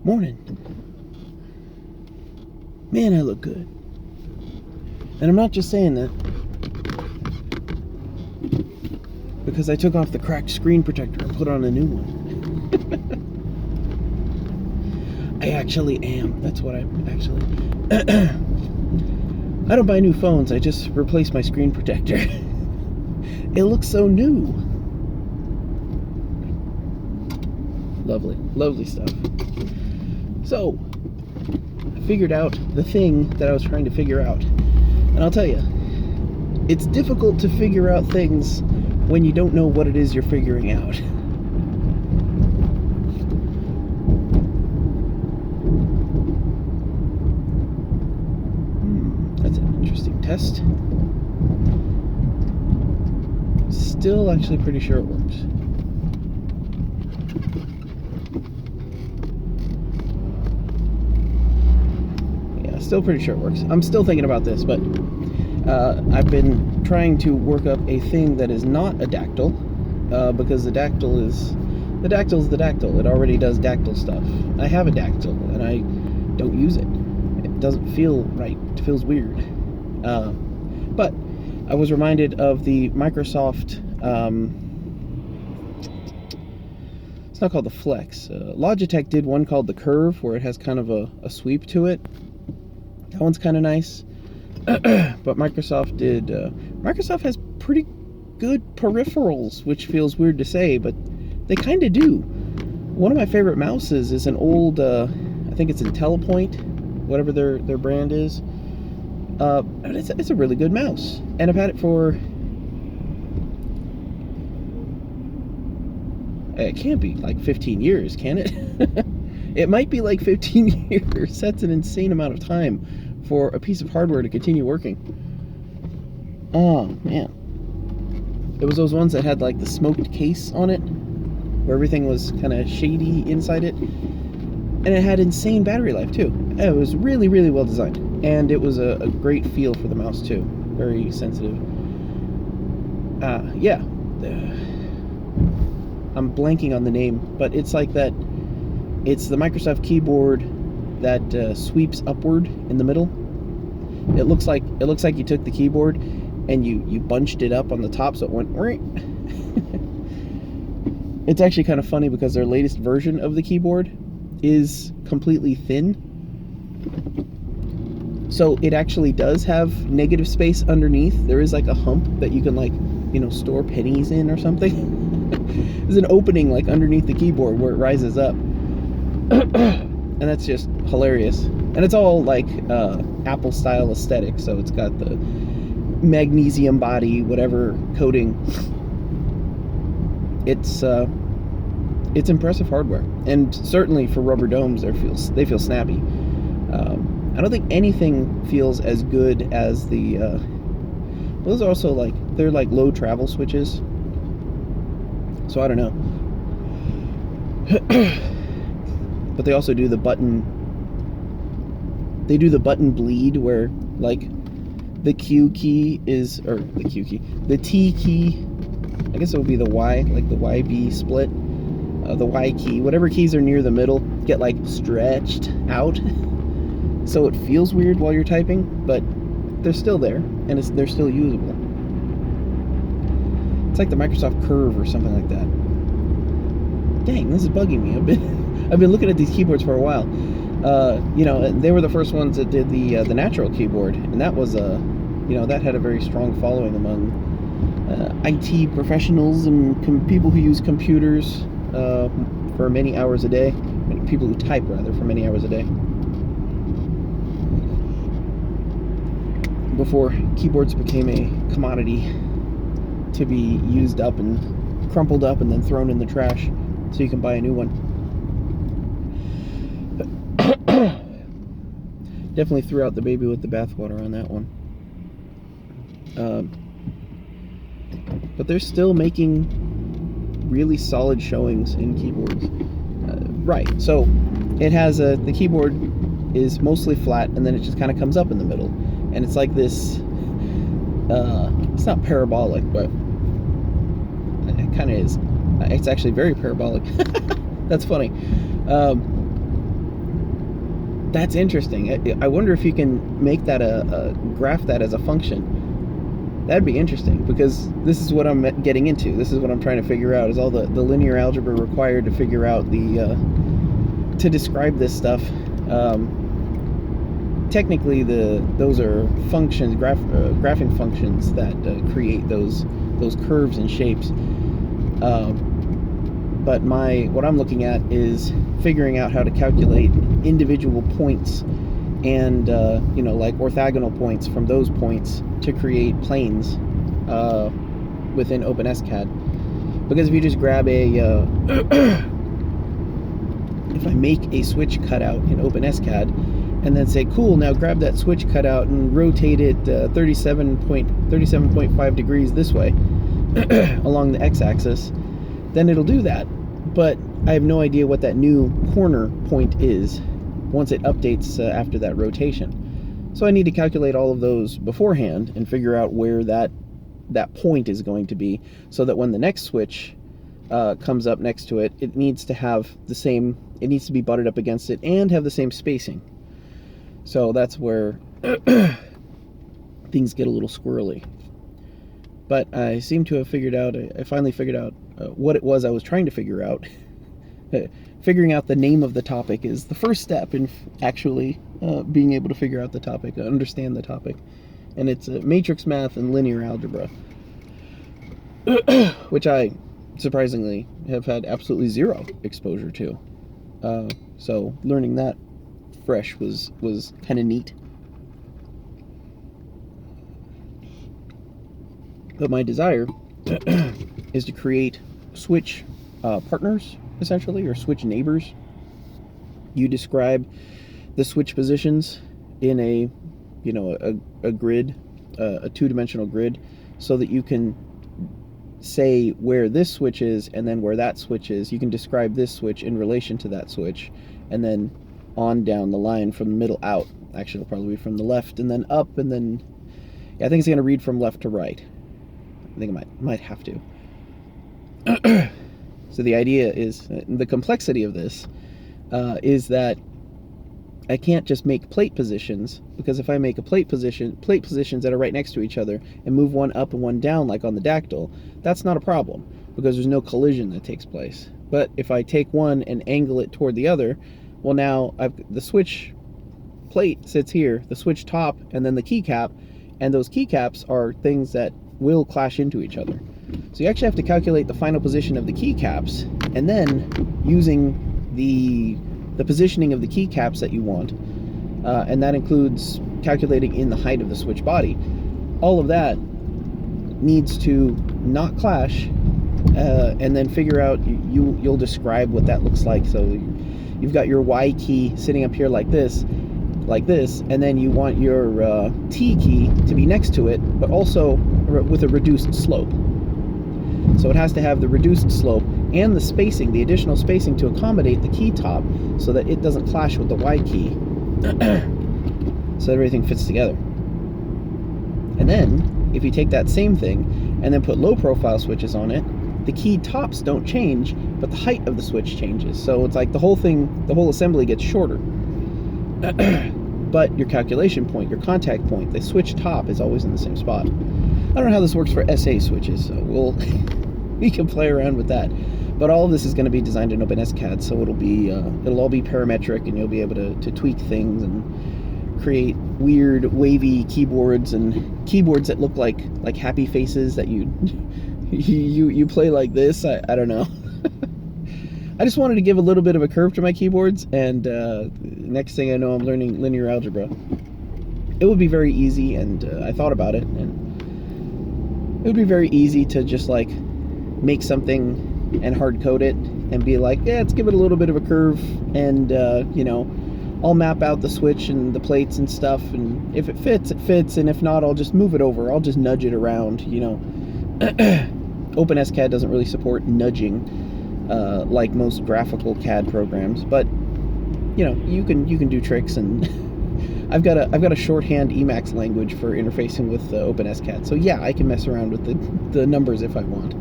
Morning. Man, I look good. And I'm not just saying that because I took off the cracked screen protector and put on a new one. I actually am. That's what I'm actually... I don't buy new phones. I just replace my screen protector. It looks so new. Lovely. Lovely stuff. So, I figured out the thing that I was trying to figure out. And I'll tell you, it's difficult to figure out things when you don't know what it is you're figuring out. That's an interesting test. Still actually pretty sure it works. Yeah, still pretty sure it works. I'm still thinking about this, but I've been trying to work up a thing that is not a dactyl, because the dactyl's the dactyl. It already does dactyl stuff. I have a dactyl, and I don't use it. It doesn't feel right. It feels weird. But I was reminded of the Microsoft, it's not called the Flex. Logitech did one called the Curve, where it has kind of a sweep to it. That one's kind of nice. But Microsoft did, Microsoft has pretty good peripherals, which feels weird to say, but they kind of do. One of my favorite mouses is an old, I think it's IntelliPoint, whatever their brand is. And it's a really good mouse. And I've had it for, it can't be like 15 years, can it? It might be like 15 years. That's an insane amount of time for a piece of hardware to continue working. Oh, man. It was those ones that had like the smoked case on it, where everything was kind of shady inside it. And it had insane battery life, too. It was really, really well designed. And it was a great feel for the mouse, too. Very sensitive. Yeah. I'm blanking on the name, but it's like that. It's the Microsoft keyboard that sweeps upward in the middle. It looks like you took the keyboard and you bunched it up on the top so it went. It's actually kind of funny because their latest version of the keyboard is completely thin. So it actually does have negative space underneath. There is like a hump that you can like, store pennies in or something. There's an opening like underneath the keyboard where it rises up. And that's just hilarious. And it's all like Apple style aesthetic. So it's got the magnesium body, whatever coating. It's impressive hardware. And certainly for rubber domes, they feel snappy. I don't think anything feels as good as the, those are also like, they're like low travel switches. So I don't know. But they also do the button, bleed where like the Q key is, or the Q key, the T key, I guess it would be the Y, like the YB split, the Y key, whatever keys are near the middle get like stretched out. So it feels weird while you're typing, but they're still there, and they're still usable. It's like the Microsoft Curve or something like that. Dang, this is bugging me. I've been looking at these keyboards for a while. They were the first ones that did the natural keyboard, and that was that had a very strong following among IT professionals and people who use computers for many hours a day. People who type rather for many hours a day. Before keyboards became a commodity to be used up and crumpled up and then thrown in the trash so you can buy a new one. Definitely threw out the baby with the bathwater on that one. But they're still making really solid showings in keyboards. Right, so it has the keyboard is mostly flat, and then it just kind of comes up in the middle. And it's like this, it's not parabolic, but it kind of is. It's actually very parabolic. That's funny. That's interesting. I wonder if you can make that graph that as a function. That'd be interesting, because this is what I'm getting into. This is what I'm trying to figure out, is all the linear algebra required to figure out to describe this stuff. Technically, those are functions, graphing functions that create those curves and shapes. But what I'm looking at is figuring out how to calculate individual points and like orthogonal points from those points to create planes within OpenSCAD. Because if you just grab if I make a switch cutout in OpenSCAD and then say, cool, now grab that switch cutout and rotate it 37.5 degrees this way along the x-axis, then it'll do that. But I have no idea what that new corner point is once it updates after that rotation. So I need to calculate all of those beforehand and figure out where that point is going to be, so that when the next switch comes up next to it, it needs to have the same, it needs to be butted up against it and have the same spacing. So that's where things get a little squirrely. But I seem to have figured out, I finally figured out what it was I was trying to figure out. Figuring out the name of the topic is the first step in actually being able to figure out the topic, understand the topic. And it's matrix math and linear algebra, which I surprisingly have had absolutely zero exposure to. So learning that fresh was kind of neat. But my desire is to create switch partners, essentially, or switch neighbors. You describe the switch positions in a grid, a two-dimensional grid, so that you can say where this switch is and then where that switch is. You can describe this switch in relation to that switch, and then on down the line from the middle out. Actually, it'll probably be from the left and then up, and then I think it's going to read from left to right. I think I might have to. So the idea is, the complexity of this is that I can't just make plate positions, because if I make a plate positions that are right next to each other and move one up and one down like on the dactyl, that's not a problem, because there's no collision that takes place. But if I take one and angle it toward the other, well, now the switch plate sits here, the switch top, and then the keycap, and those keycaps are things that will clash into each other. So you actually have to calculate the final position of the keycaps, and then using the positioning of the keycaps that you want, and that includes calculating in the height of the switch body. All of that needs to not clash, and then figure out, you'll describe what that looks like. So you've got your Y key sitting up here like this, and then you want your T key to be next to it, but also with a reduced slope. So it has to have the reduced slope and the spacing, the additional spacing, to accommodate the key top, so that it doesn't clash with the Y key, so everything fits together. And then, if you take that same thing and then put low profile switches on it, the key tops don't change, but the height of the switch changes. So it's like the whole assembly gets shorter. But your calculation point, your contact point, the switch top is always in the same spot. I don't know how this works for SA switches, so we can play around with that. But all of this is going to be designed in OpenSCAD, so it'll all be parametric, and you'll be able to tweak things and create weird wavy keyboards, and keyboards that look like happy faces that you play like this. I don't know. I just wanted to give a little bit of a curve to my keyboards, and next thing I know, I'm learning linear algebra. It would be very easy, and I thought about it, and it would be very easy to just like make something and hard code it and be like, yeah, let's give it a little bit of a curve, and I'll map out the switch and the plates and stuff, and if it fits, it fits, and if not, I'll just move it over. I'll just nudge it around, OpenSCAD doesn't really support nudging like most graphical CAD programs, but you can do tricks, and I've got a shorthand Emacs language for interfacing with OpenSCAD, so yeah, I can mess around with the numbers if I want.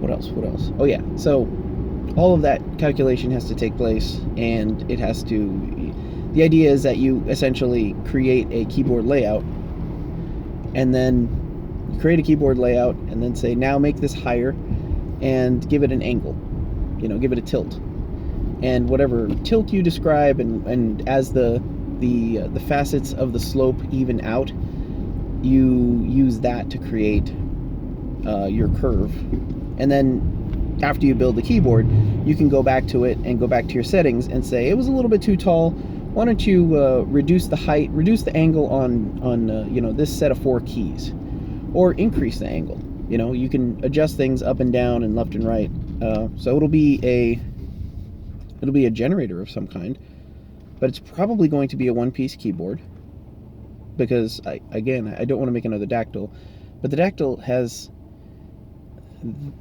What else? What else? Oh yeah, so all of that calculation has to take place, and it has to, the idea is that you essentially create a keyboard layout, and then you create a keyboard layout, and then say, now make this higher, and give it an angle, give it a tilt. And whatever tilt you describe, and as the facets of the slope even out, you use that to create your curve. And then after you build the keyboard, you can go back to it and go back to your settings and say, it was a little bit too tall. Why don't you reduce the height, reduce the angle on this set of 4 keys, or increase the angle. You can adjust things up and down and left and right. So it'll be a generator of some kind, but it's probably going to be a one-piece keyboard, because I don't want to make another dactyl, but the dactyl has,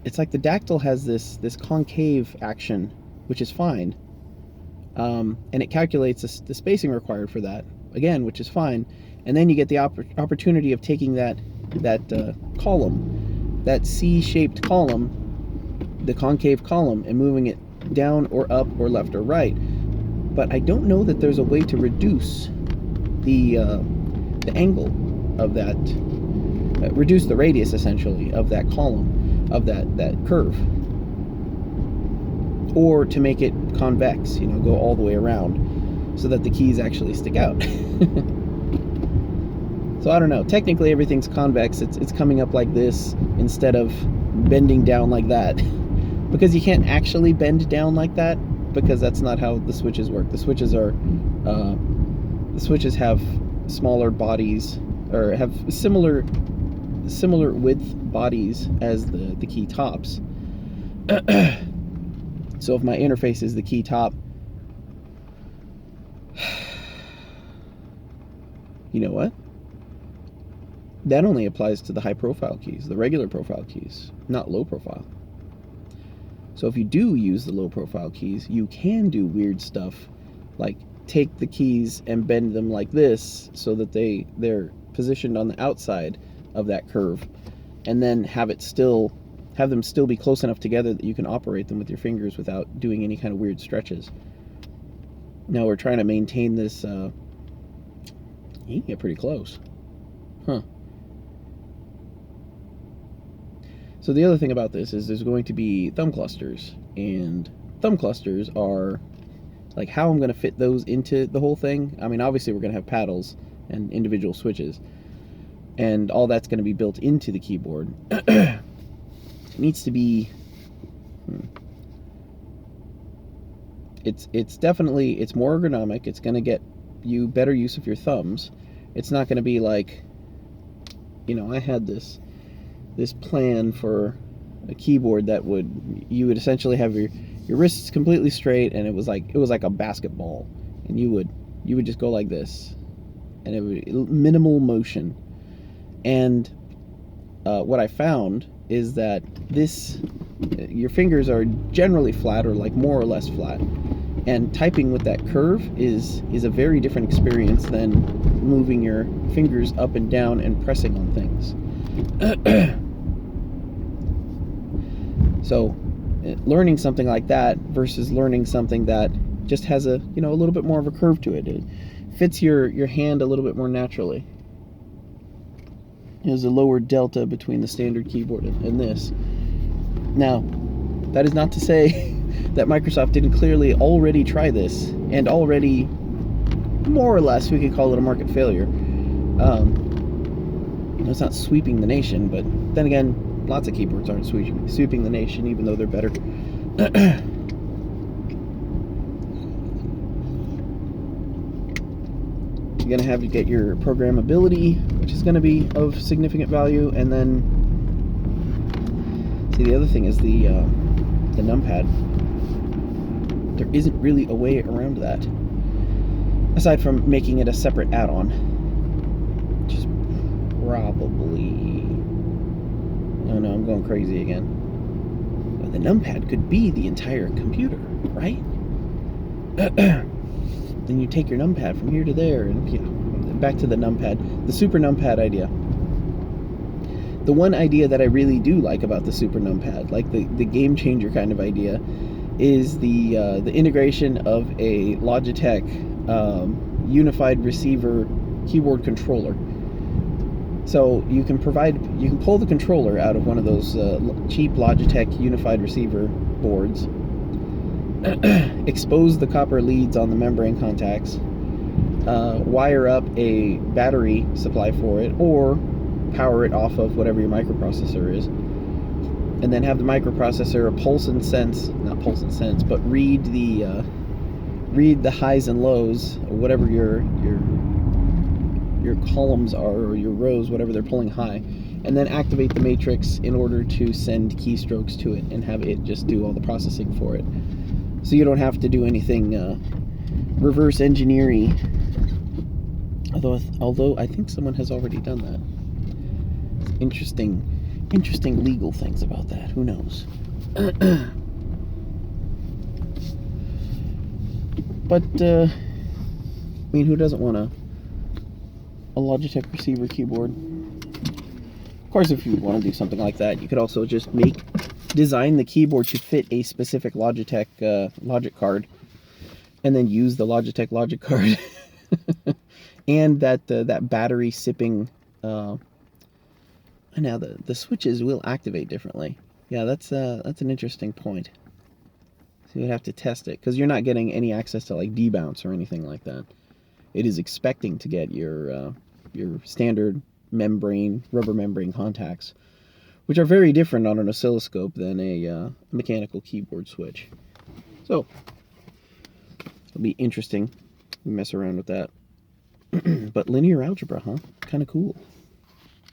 it's like the dactyl has this concave action, which is fine, and it calculates the spacing required for that, again, which is fine, and then you get the opportunity of taking that column, that C-shaped column, the concave column, and moving it down or up or left or right. But I don't know that there's a way to reduce the angle of that, reduce the radius essentially of that column, of that curve, or to make it convex, go all the way around so that the keys actually stick out. So I don't know, technically everything's convex. It's coming up like this instead of bending down like that, because you can't actually bend down like that, because that's not how the switches work. The switches have smaller bodies, or have similar width bodies as the key tops. So if my interface is the key top, you know what? That only applies to the high profile keys, the regular profile keys, not low profile. So if you do use the low profile keys, you can do weird stuff, like take the keys and bend them like this so that they're positioned on the outside of that curve, and then have them still be close enough together that you can operate them with your fingers without doing any kind of weird stretches. Now we're trying to maintain this, you can get pretty close. Huh. So the other thing about this is there's going to be thumb clusters, and thumb clusters are like how I'm going to fit those into the whole thing. I mean, obviously we're going to have paddles and individual switches, and all that's going to be built into the keyboard. It needs to be, it's definitely, it's more ergonomic. It's going to get you better use of your thumbs. It's not going to be like, I had this plan for a keyboard that you would essentially have your wrists completely straight, and it was like a basketball, and you would just go like this, and it would minimal motion. And what I found is that your fingers are generally flat, or like more or less flat, and typing with that curve is a very different experience than moving your fingers up and down and pressing on things. So learning something like that versus learning something that just has a little bit more of a curve to it. It fits your hand a little bit more naturally. There's a lower delta between the standard keyboard and this. Now, that is not to say that Microsoft didn't clearly already try this, and already, more or less, we could call it a market failure. It's not sweeping the nation, but then again, lots of keyboards aren't sweeping the nation, even though they're better. You're going to have to get your programmability, which is going to be of significant value, and then, see, the other thing is the numpad. There isn't really a way around that, aside from making it a separate add-on, which is probably, oh no, I'm going crazy again. But the numpad could be the entire computer, right? Then you take your numpad from here to there, and back to the numpad, the super numpad idea. The one idea that I really do like about the Super Numpad, like the game changer kind of idea, is the integration of a Logitech unified receiver keyboard controller. So you can pull the controller out of one of those cheap Logitech unified receiver boards, expose the copper leads on the membrane contacts, wire up a battery supply for it, or power it off of whatever your microprocessor is, and then have the microprocessor read the highs and lows, or whatever your columns are, or your rows, whatever they're pulling high, and then activate the matrix in order to send keystrokes to it and have it just do all the processing for it. So you don't have to do anything reverse engineering. Although I think someone has already done that. Interesting legal things about that. Who knows? But I mean, who doesn't want a Logitech receiver keyboard? Of course, if you want to do something like that, you could also just design the keyboard to fit a specific Logitech logic card, and then use the Logitech logic card, and that battery sipping. Now the switches will activate differently. Yeah, that's an interesting point. So you have to test it, because you're not getting any access to like debounce or anything like that. It is expecting to get your standard rubber membrane contacts, which are very different on an oscilloscope than a mechanical keyboard switch. So it'll be interesting. We mess around with that. But linear algebra, huh? Kind of cool.